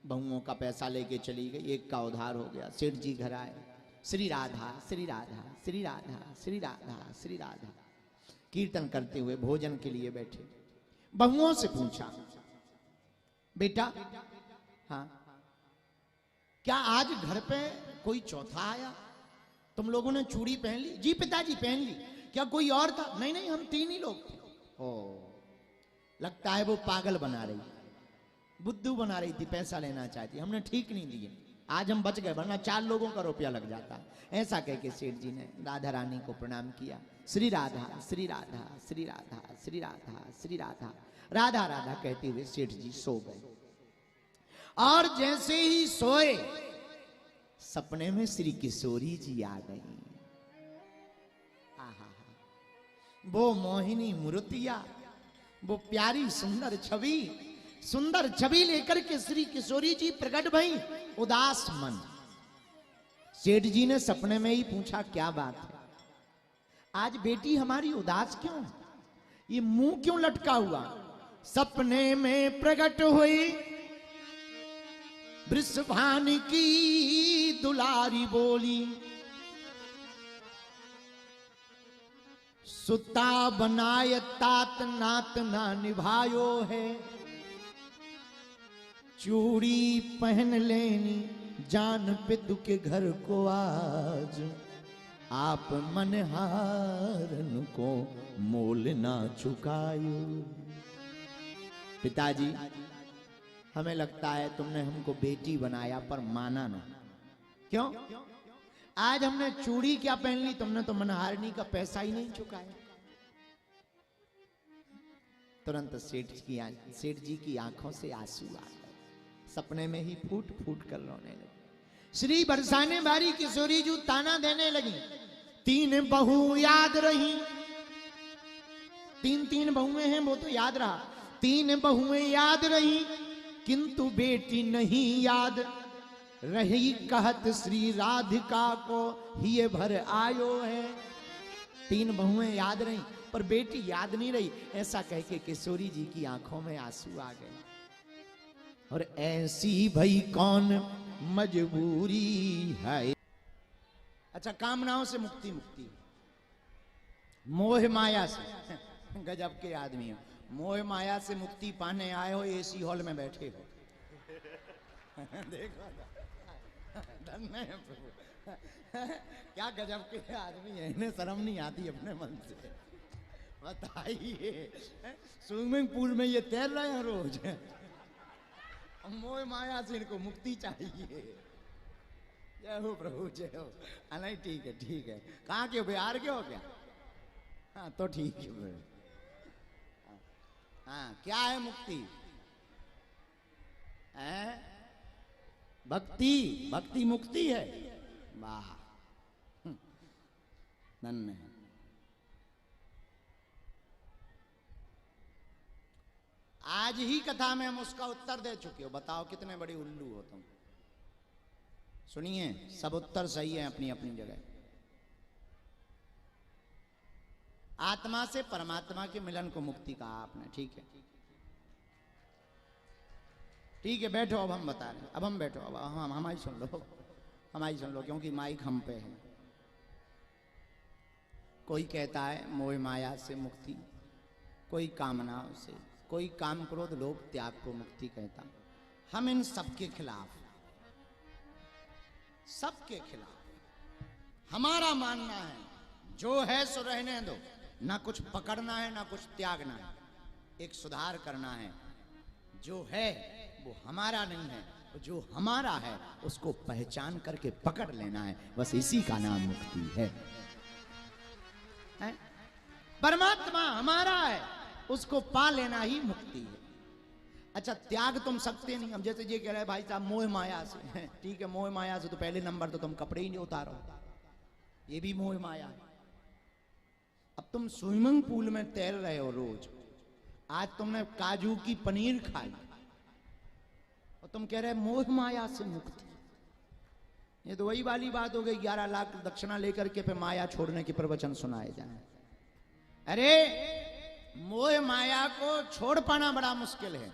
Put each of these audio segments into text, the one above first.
बहुओं का पैसा लेके चली गई, एक का उधार हो गया। सेठ जी घर आए, श्री राधा श्री राधा श्री राधा श्री राधा श्री राधा कीर्तन करते हुए भोजन के लिए बैठे। बहुओं से पूछा, बेटा हाँ क्या आज घर पे कोई चौथा आया? तुम लोगों ने चूड़ी पहन ली? जी पिताजी पहन ली। क्या कोई और था? नहीं नहीं, हम 3 ही लोग थे। ओ, लगता है वो पागल बना रही, बुद्धू बना रही थी, पैसा लेना चाहती, हमने ठीक नहीं दिए, आज हम बच गए, वरना 4 लोगों का रुपया लग जाता। ऐसा कह के सेठ जी ने राधा रानी को प्रणाम किया। श्री राधा श्री राधा श्री राधा श्री राधा श्री राधा राधा राधा कहते हुए सेठ जी सो गए। और जैसे ही सोए सपने में श्री किशोरी जी आ गई। आहा, वो मोहिनी मूर्तिया, वो प्यारी सुंदर छवि लेकर के श्री किशोरी जी प्रकट भई। उदास मन। सेठ जी ने सपने में ही पूछा, क्या बात है आज बेटी हमारी उदास क्यों, ये मुंह क्यों लटका हुआ? सपने में प्रकट हुई वृषभानु की दुलारी बोली, सुता बनाए तात नात ना निभायो है, चूड़ी पहन लेनी जान पितु के घर को आज, आप मनहारन को मोल ना चुकायो। पिताजी हमें लगता है तुमने हमको बेटी बनाया पर माना ना। क्यों? आज हमने चूड़ी क्या पहन ली, तुमने तो मनहारनी का पैसा ही नहीं चुकाया। तुरंत सेठ जी की आंखों से आंसू आ गए, सपने में ही फूट फूट कर रोने लगे। श्री बरसाने बारी किशोरी जी ताना देने लगी, 3 बहू याद रही, 3 बहुएं हैं वो तो याद रहा, 3 बहुएं याद रही किंतु बेटी नहीं याद रही, कहत श्री राधिका को हिये भर आयो है। 3 बहुएं याद रही पर बेटी याद नहीं रही। ऐसा कह के किशोरी जी की आंखों में आंसू आ गए। और ऐसी भई कौन मजबूरी है। अच्छा, कामनाओं से मुक्ति मोह माया से। गजब के आदमी हो, मोह माया से मुक्ति पाने आए हो, एसी हॉल में बैठे हो। देखो धन्य है प्रभु, क्या गजब के आदमी है, इन्हें शर्म नहीं आती अपने मन से। बताइए, स्विमिंग पूल में ये तैर रहे हैं रोज, मोह माया से इनको मुक्ति चाहिए। जय हो प्रभु जय हो। नहीं ठीक है। कहाँ के हो, बिहार के हो क्या? हाँ तो ठीक है। हाँ क्या है मुक्ति? भक्ति मुक्ति है। वाह, धन्य है। आज ही कथा में हम उसका उत्तर दे चुके हो। बताओ कितने बड़ी उल्लू हो तुम। सुनिए, सब उत्तर सही है अपनी अपनी जगह। आत्मा से परमात्मा के मिलन को मुक्ति कहा आपने, ठीक है बैठो। अब हम बता रहे हैं, अब हम बैठो, अब हमारी सुन लो क्योंकि माइक हम पे है। कोई कहता है मोह माया से मुक्ति, कोई कामनाओं से, कोई काम क्रोध लोभ त्याग को मुक्ति कहता। हम इन सबके खिलाफ हमारा मानना है जो है सो रहने दो, ना कुछ पकड़ना है ना कुछ त्यागना है, एक सुधार करना है। जो है वो हमारा नहीं है, जो हमारा है उसको पहचान करके पकड़ लेना है, बस इसी का नाम मुक्ति है। परमात्मा हमारा है, उसको पा लेना ही मुक्ति है। अच्छा, त्याग तुम सकते नहीं। हम जैसे ये कह रहे हैं भाई साहब मोह माया से, ठीक है मोह माया से तो पहले नंबर तो तुम कपड़े ही नहीं उतारो, ये भी मोह माया है। अब तुम स्विमिंग पूल में तैर रहे हो रोज, आज तुमने काजू की पनीर खाई और तुम कह रहे मोह माया से मुक्ति। ये तो वही वाली बात हो गई, 11 लाख दक्षिणा लेकर के पे माया छोड़ने के प्रवचन सुनाए जाए। अरे मोह माया को छोड़ पाना बड़ा मुश्किल है।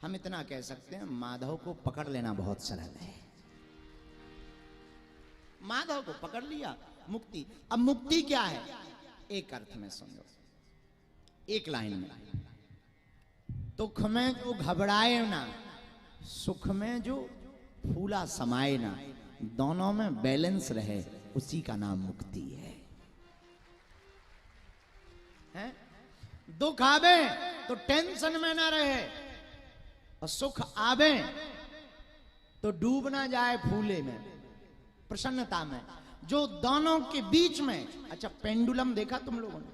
हम इतना कह सकते हैं, माधव को पकड़ लेना बहुत सरल है। माधव को पकड़ लिया, मुक्ति। अब मुक्ति क्या है? एक अर्थ में समझो, एक लाइन में, दुख में जो घबराए ना, सुख में जो फूला समाये ना, दोनों में बैलेंस रहे, उसी का नाम मुक्ति है। हैं? दुख आवे तो टेंशन में ना रहे, और सुख आवे तो डूब ना जाए फूले में, प्रसन्नता में, जो दोनों के बीच में। अच्छा, पेंडुलम देखा तुम लोगों ने?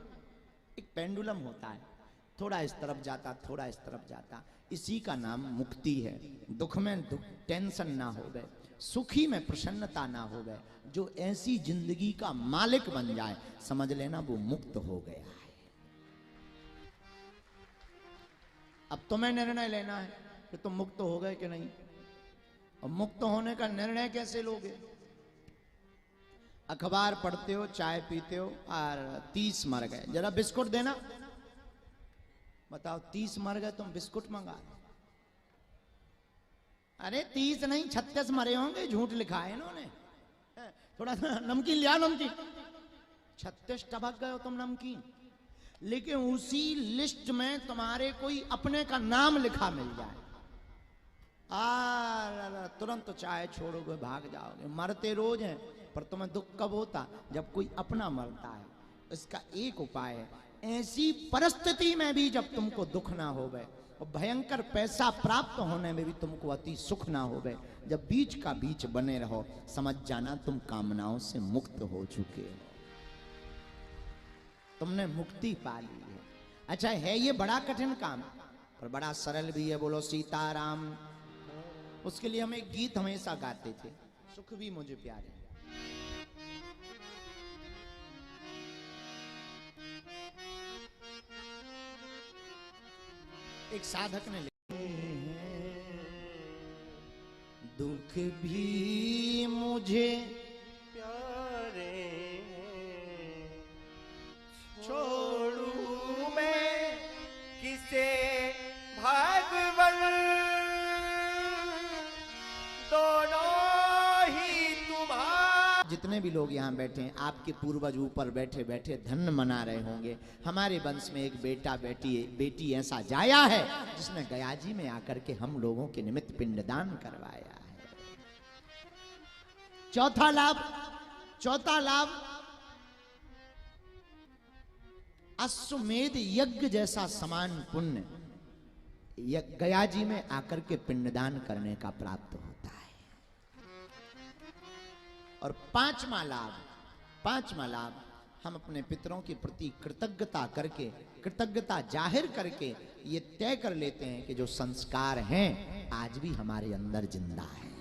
एक पेंडुलम होता है, थोड़ा इस तरफ जाता, थोड़ा इस तरफ जाता, इसी का नाम मुक्ति है। दुख में टेंशन ना हो गए, सुखी में प्रसन्नता ना हो गए, जो ऐसी जिंदगी का मालिक बन जाए, समझ लेना वो मुक्त हो गया है। अब तुम्हें निर्णय लेना है कि तुम मुक्त हो गए कि नहीं। और मुक्त होने का निर्णय कैसे लोगे? अखबार पढ़ते हो, चाय पीते हो, और 30 मर गए, जरा बिस्कुट देना। बताओ, 30 मर गए, तुम बिस्कुट मंगा। अरे 30 नहीं, 36 मरे होंगे, झूठ लिखा है इन्होंने। थोड़ा सा नमकीन लिया, नमकीन। 36 टपक गए हो तुम नमकीन। लेकिन उसी लिस्ट में तुम्हारे कोई अपने का नाम लिखा मिल जाए, तुरंत तो चाय छोड़ोगे, भाग जाओगे। मरते रोज हैं, पर तुम्हें दुख कब होता? जब कोई अपना मरता है। इसका एक उपाय है, ऐसी परिस्थिति में भी जब तुमको दुख ना होवे, और भयंकर पैसा प्राप्त होने में भी तुमको अति सुख ना होवे, जब बीच का बीच बने रहो, समझ जाना तुम कामनाओं से मुक्त हो चुके हो, तुमने मुक्ति पा ली है। अच्छा, है ये बड़ा कठिन काम, पर बड़ा सरल भी है। बोलो सीताराम। उसके लिए हम एक गीत हमेशा गाते थे, सुख भी मुझे प्यारे। एक साधक ने लिखे, दुख भी मुझे प्यारे, छोड़ू मैं किसे भगवन, दोनों ही तुम्हारे। जितने भी लोग यहाँ बैठे हैं, आपके पूर्वज ऊपर बैठे बैठे धन्य मना रहे होंगे। हमारे वंश में एक बेटा बेटी ऐसा जाया है, जिसने गया जी में आकर के हम लोगों के निमित्त पिंडदान करवाया है। चौथा लाभ, अश्वमेध यज्ञ जैसा समान पुण्य गया जी में आकर के पिंडदान करने का प्राप्त होता है। और पांचवा लाभ, हम अपने पितरों के प्रति कृतज्ञता जाहिर करके ये तय कर लेते हैं कि जो संस्कार हैं आज भी हमारे अंदर जिंदा है।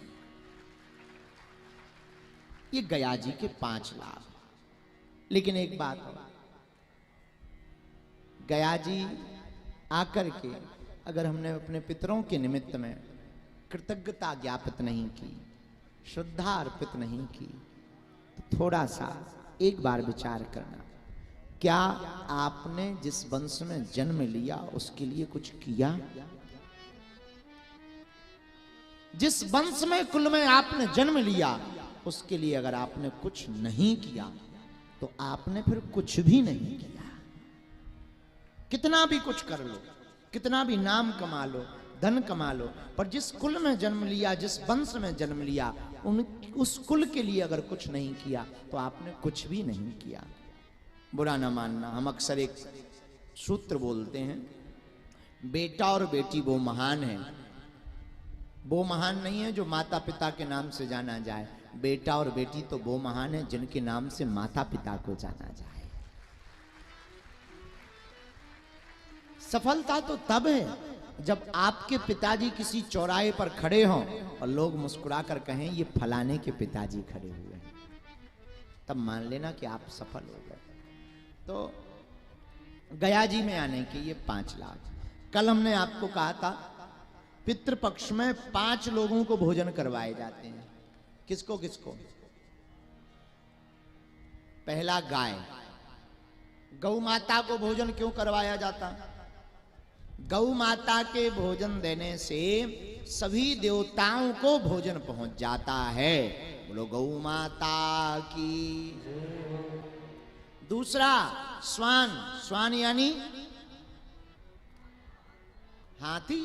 ये गया जी के 5 लाभ। लेकिन एक बात है, गया जी आकर के अगर हमने अपने पितरों के निमित्त में कृतज्ञता ज्ञापित नहीं की, श्रद्धा अर्पित नहीं की, तो थोड़ा सा एक बार विचार करना, क्या आपने जिस वंश में जन्म लिया उसके लिए कुछ किया? जिस वंश में कुल में आपने जन्म लिया उसके लिए अगर आपने कुछ नहीं किया तो आपने फिर कुछ भी नहीं किया। कितना भी कुछ कर लो, कितना भी नाम कमा लो, धन कमा लो, पर जिस कुल में जन्म लिया, जिस वंश में जन्म लिया, उस कुल के लिए अगर कुछ नहीं किया तो आपने कुछ भी नहीं किया। बुरा ना मानना, हम अक्सर एक सूत्र बोलते हैं, बेटा और बेटी वो महान है। वो महान नहीं है जो माता पिता के नाम से जाना जाए, बेटा और बेटी तो वो महान है जिनके नाम से माता पिता को जाना जाए। सफलता तो तब है जब आपके पिताजी किसी चौराहे पर खड़े हों और लोग मुस्कुरा कर कहें ये फलाने के पिताजी खड़े हुए हैं, तब मान लेना कि आप सफल हो गए। तो गया जी में आने के ये 5 लाख। कल हमने आपको कहा था पितृपक्ष में 5 लोगों को भोजन करवाए जाते हैं। किसको किसको? पहला गाय, गौ माता को भोजन क्यों करवाया जाता? गौ माता के भोजन देने से सभी देवताओं को भोजन पहुंच जाता है। बोलो गौ माता की। दूसरा स्वान, स्वान यानी हाथी।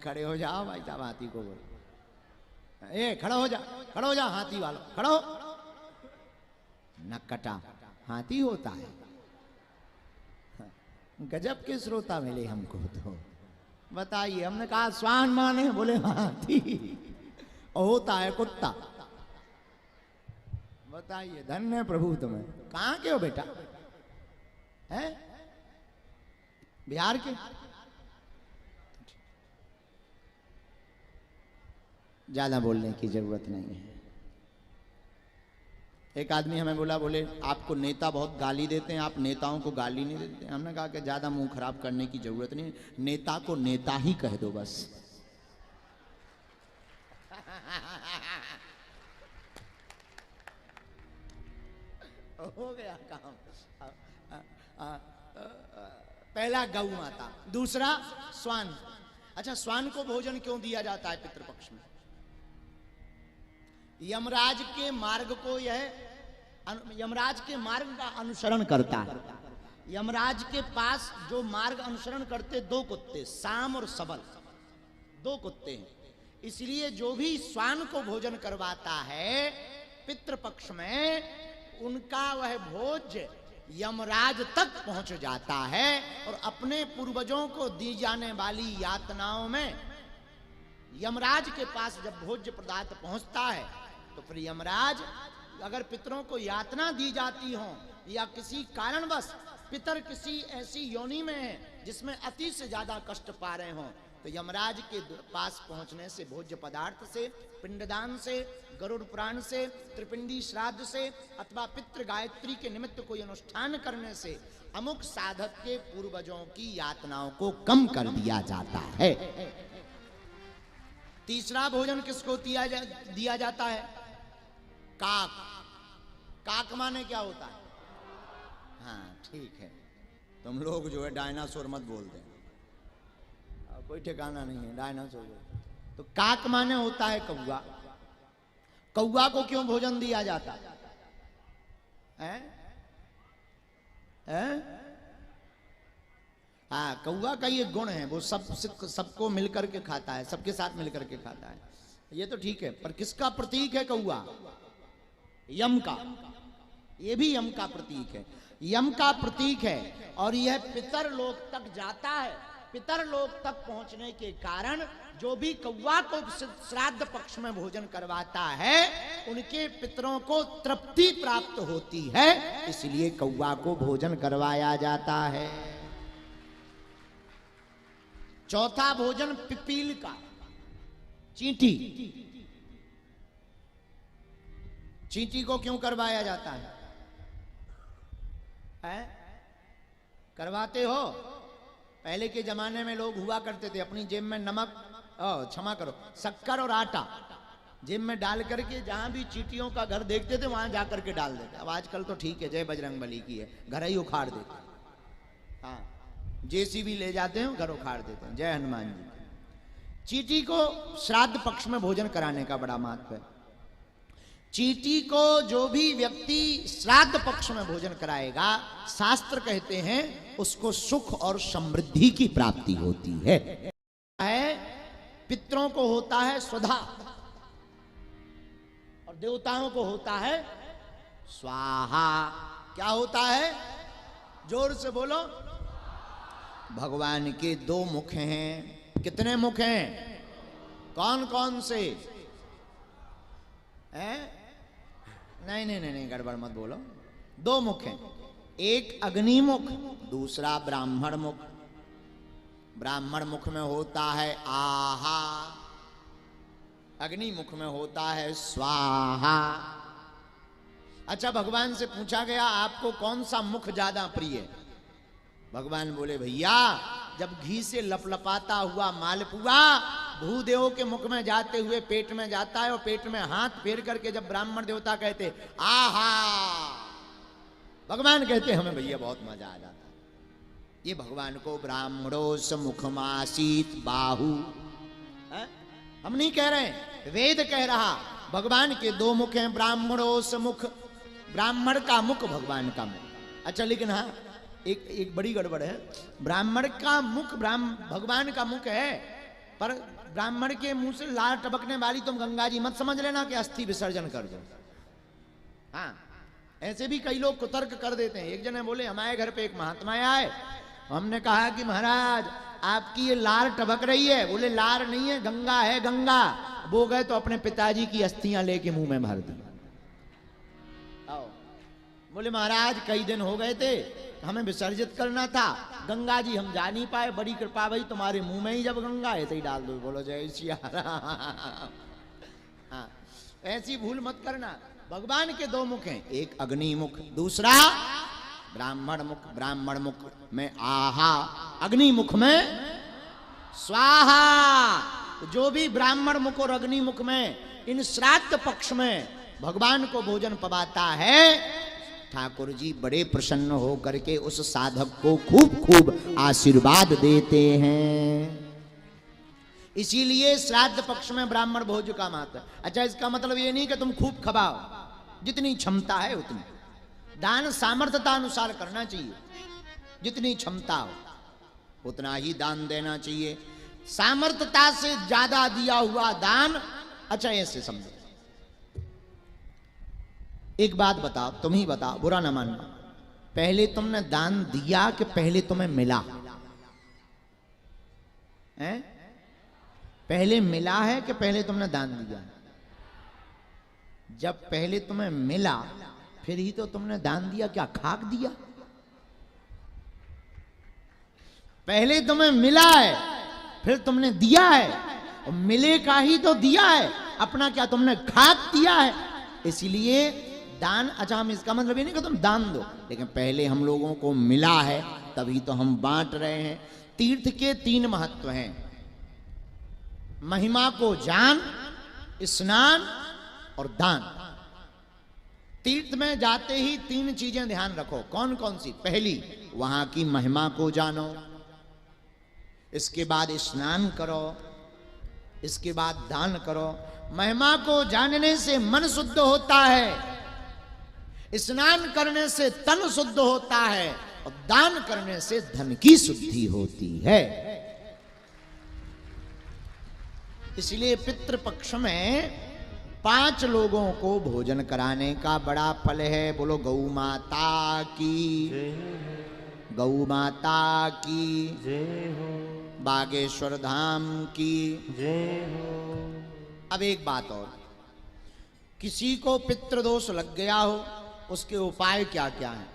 खड़े हो जाओ भाई साहब, हाथी को बोलो ए खड़ा हो जा, खड़ा हो जा हाथी वाला, खड़ा हो। नक्कटा हाथी होता है। गजब के श्रोता मिले हमको। तो बताइए, हमने कहा स्वान माने, बोले हाथी, होता है कुत्ता। बताइए, धन्य प्रभु तुम्हें। कहाँ के हो बेटा? हैं बिहार के? ज्यादा बोलने की जरूरत नहीं है। एक आदमी हमें बोला, बोले आपको नेता बहुत गाली देते हैं, आप नेताओं को गाली नहीं देते। हमने कहा कि ज्यादा मुंह खराब करने की जरूरत नहीं, नेता को नेता ही कह दो बस। हो गया काम। पहला गौ माता, दूसरा स्वान। अच्छा, स्वान को भोजन क्यों दिया जाता है पितृपक्ष में? यमराज के मार्ग को यमराज के मार्ग का अनुसरण करता है। यमराज के पास जो मार्ग अनुसरण करते दो कुत्ते, साम और सबल, दो कुत्ते हैं। इसलिए जो भी स्वान को भोजन करवाता है पितृपक्ष में, उनका वह भोज्य यमराज तक पहुंच जाता है और अपने पूर्वजों को दी जाने वाली यातनाओं में यमराज के पास जब भोज्य पदार्थ पहुंचता है तो फिर यमराज, अगर पितरों को यातना दी जाती हो या किसी कारणवश पितर किसी ऐसी योनि में है जिसमें अति से ज्यादा कष्ट पा रहे हो, तो यमराज के पास पहुंचने से, भोज्य पदार्थ से, पिंडदान से, गरुड़ पुराण से, त्रिपिंडी श्राद्ध से अथवा पितृ गायत्री के निमित्त कोई अनुष्ठान करने से अमुक साधक के पूर्वजों की यातनाओं को कम कर दिया जाता है। तीसरा भोजन किसको दिया जाता है? काक। काक माने क्या होता है? हाँ ठीक है, तुम लोग जो है डायनासोर मत बोलते, कोई ठिकाना नहीं है डायनासोर। तो काक माने होता है कौवा। कौवा को क्यों भोजन दिया जाता है? हाँ, कौवा का ये गुण है, वो सबको मिलकर के खाता है, सबके साथ मिलकर के खाता है। ये तो ठीक है, पर किसका प्रतीक है कौवा? यम का। ये भी यम का प्रतीक है, यम का प्रतीक है। और यह पितर लोक तक जाता है। पितर लोक तक पहुंचने के कारण जो भी कौवा को श्राद्ध पक्ष में भोजन करवाता है, उनके पितरों को तृप्ति प्राप्त होती है, इसलिए कौवा को भोजन करवाया जाता है। चौथा भोजन पिपील का, चींटी। चींटी को क्यों करवाया जाता है? करवाते हो? पहले के जमाने में लोग हुआ करते थे, अपनी जेब में नमक, क्षमा करो, शक्कर और आटा जेब में डाल करके जहां भी चींटियों का घर देखते थे वहां जाकर के डाल देते। अब आजकल तो ठीक है, जय बजरंगबली की है, घर ही उखाड़ देते। हाँ, जेसीबी ले जाते हैं, घर उखाड़ देते हैं। जय हनुमान जी। चींटी को श्राद्ध पक्ष में भोजन कराने का बड़ा महत्व है। चींटी को जो भी व्यक्ति श्राद्ध पक्ष में भोजन कराएगा, शास्त्र कहते हैं उसको सुख और समृद्धि की प्राप्ति होती है। पितरों को होता है स्वधा और देवताओं को होता है स्वाहा। क्या होता है? जोर से बोलो। भगवान के दो मुख हैं। कितने मुख हैं? कौन कौन से हैं? नहीं नहीं नहीं, गड़बड़ मत बोलो। दो मुख हैं, एक अग्नि मुख, दूसरा ब्राह्मण मुख। ब्राह्मण मुख में होता है आहा, अग्नि मुख में होता है स्वाहा। अच्छा, भगवान से पूछा गया आपको कौन सा मुख ज्यादा प्रिय है? भगवान बोले, भैया जब घी से लपलपाता हुआ मालपुआ भूदेव के मुख में जाते हुए पेट में जाता है और पेट में हाथ फेर करके जब ब्राह्मण देवता कहते आहा, भगवान कहते हमें भैया बहुत मजा आ जाता है। ये भगवान को ब्राह्मणो समुखमासीत बाहु, हम नहीं कह रहे हैं, वेद कह रहा भगवान के दो मुख हैं, ब्राह्मणो समुख, ब्राह्मण का मुख भगवान का मुख। अच्छा लेकिन हाँ एक बड़ी गड़बड़ है, ब्राह्मण का मुख भगवान का मुख है, पर ब्राह्मण के मुंह से लार टपकने वाली तुम गंगा जी मत समझ लेना कि अस्थि विसर्जन कर दो। हाँ ऐसे भी कई लोग कुतर्क कर देते हैं। एक जने बोले हमारे घर पे एक महात्मा आए, हमने कहा कि महाराज आपकी ये लार टपक रही है। बोले लार नहीं है, गंगा है, गंगा। वो गए तो अपने पिताजी की अस्थियां लेके मुंह में भर दी। आओ बोले महाराज कई दिन हो गए थे, हमें विसर्जित करना था, गंगा जी हम जा नहीं पाए, बड़ी कृपा भाई तुम्हारे मुंह में ही जब गंगा है तो ही डाल दो। बोलो जय सिया राम। हाँ ऐसी भूल मत करना। भगवान के दो मुख हैं, एक अग्नि मुख, दूसरा ब्राह्मण मुख। ब्राह्मण मुख में आहा, अग्नि मुख में स्वाहा। जो भी ब्राह्मण मुख और अग्नि मुख में इन श्राद्ध पक्ष में भगवान को भोजन पवाता है, ठाकुर जी बड़े प्रसन्न हो करके उस साधक को खूब खूब आशीर्वाद देते हैं। इसीलिए श्राद्ध पक्ष में ब्राह्मण भोज का महत्व। अच्छा इसका मतलब ये नहीं कि तुम खूब खबाओ, जितनी क्षमता है उतनी। दान सामर्थ्यता अनुसार करना चाहिए, जितनी क्षमता हो उतना ही दान देना चाहिए। सामर्थ्यता से ज्यादा दिया हुआ दान, अच्छा ऐसे समझो। एक बात बताओ, तुम ही बताओ, बुरा ना मानना, पहले तुमने दान दिया कि पहले तुम्हें मिला है? पहले मिला है कि पहले तुमने दान दिया? जब पहले तुम्हें मिला फिर ही तो तुमने दान दिया। क्या खाक दिया? पहले तुम्हें मिला है फिर तुमने दिया है, और मिले का ही तो दिया है, अपना क्या तुमने खाक दिया है? इसीलिए दान, अच्छा हम इसका मतलब ये नहीं कि तुम दान दो, लेकिन पहले हम लोगों को मिला है तभी तो हम बांट रहे हैं। तीर्थ के 3 महत्व हैं, महिमा को जान, स्नान और दान। तीर्थ में जाते ही 3 चीजें ध्यान रखो। कौन कौन सी? पहली, वहां की महिमा को जानो, इसके बाद स्नान करो, इसके बाद दान करो। महिमा को जानने से मन शुद्ध होता है, स्नान करने से तन शुद्ध होता है, और दान करने से धन की शुद्धि होती है। इसलिए पितृपक्ष में 5 लोगों को भोजन कराने का बड़ा फल है। बोलो गौ माता की, गौ माता की जय हो, बागेश्वर धाम की जय हो। अब एक बात और, किसी को पितृदोष लग गया हो, उसके उपाय क्या क्या हैं?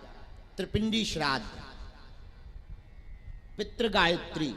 त्रिपिंडी श्राद्ध, पितृ गायत्री,